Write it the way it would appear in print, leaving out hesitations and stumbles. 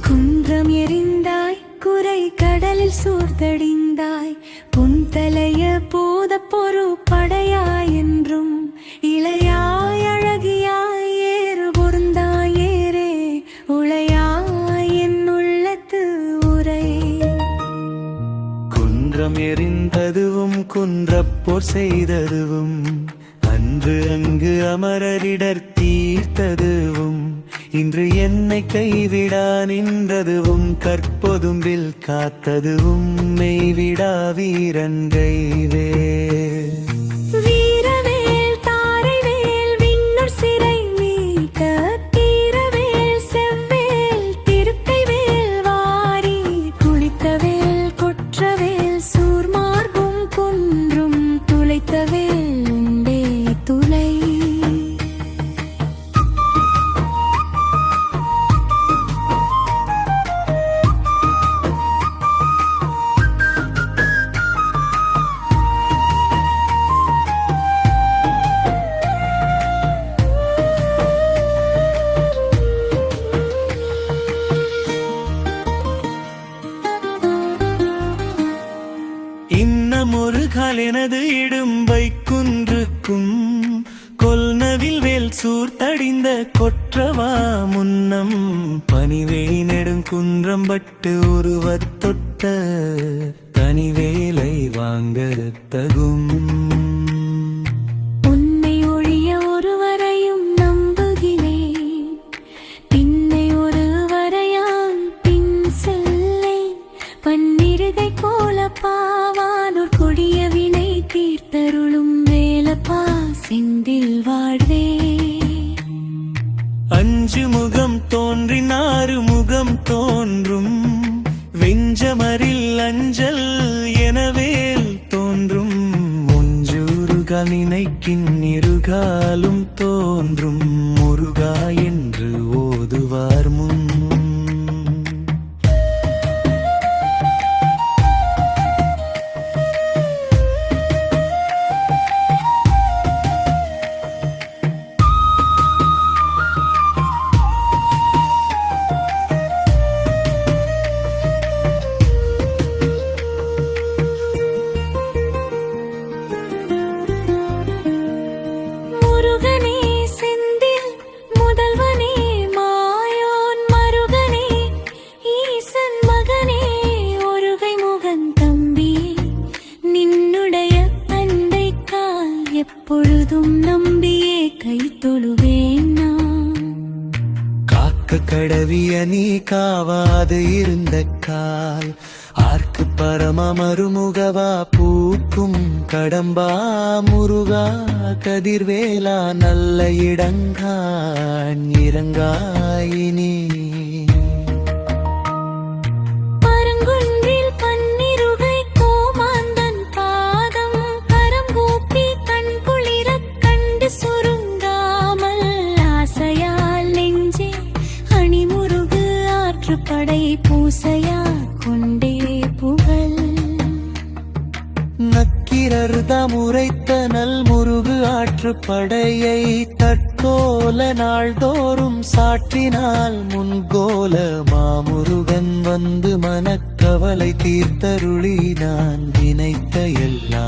குன்றம் எறிந்தாய் குறை கடலில் சூழ்ந்தடிந்தாய் புன்தலைய போத பொறு படையாய் என்றும் இளையாய் அழகியாய் ஏறு பொருந்தாய் ஏரே உளையாய் என் உள்ளத்து உரை. குன்றம் எறிந்ததுவும் குன்றப்போர் செய்ததுவும் அன்று அங்கு அமரரிடர் தீர்த்ததுவும் இன்று என்னை கைவிடா நின்றதுவும் கற்பொதும்பில் காத்ததுவும் மெய்விடா வீரன் கைவே. வீரவேல் தாரைவேல் விண்ணூர் சிறை மீட்ட தீரவேல் செவ்வேல் திருக்கைவேல் வாரி குளித்தவேல் கொற்றவேல் சூர்மார்பும் குன்றும் துளைத்தவேல் உண்டே துளை. இன்னமொரு கால் எனது இடும்பை குன்றுக்கும் கொல்னவில் வேல் சூர்த்தடிந்த கொற்றவா முன்னம் பனிவேலி நெடுங்குன்றம்பட்டு ஒருவத்தொட்ட தனிவேலை வாங்க தகும். உன்னை ஒழிய ஒருவரையும் நம்புகிறேன் பின்னை ஒருவரையான் பின் செல்லேன் பன்னிருகை கோல பாவானோர் கொடிய வினை தீர்த்தருளும் வேலப்பா செந்தில் வாழ்வே. அஞ்சு முகம் தோன்றின் ஆறு முகம் தோன்றும் வெஞ்சமரில் அஞ்சல் எனவேல் தோன்றும் ஒஞ்சூறுகால் நினைக்கின் இருகாலும் தோன்றும் முருகா என்று ஓதுவார் முன். முருகனே செந்தில் முதல்வனே மாயோன் மருகனே ஈசன் மகனே ஒருகை முகன் தம்பியே நின்னுடைய தந்தை கால் எப்பொழுதும் நம்பியே கை தொழுவேன் நான். காக்க கடவிய நீ காவாது இருந்த கால் ஆர்க்கு பரம மறுமுகவா பூக்கும் கடம்பா முருகா கதிர்வேலா நல்ல இடங்கான் இறங்காயினே. பரங்குன்றில் பன்னிருகை கோமாந்தன் பாதம் கரம் கூப்பி கண் குளிரக் கண்டு சுருங்காமல் ஆசையால் நெஞ்சே அணிமுருகு ஆற்றுப்படை பூசையா கொண்டே புகழ். நக்கிரர்தம் உரைத்த நல் முருகு ஆற்றுப்படையை தற்கோல நாள்தோறும் சாற்றினால் முன்கோல மாமுருகன் வந்து மனக்கவலை தீர்த்தருளி நான் நினைத்த எல்லா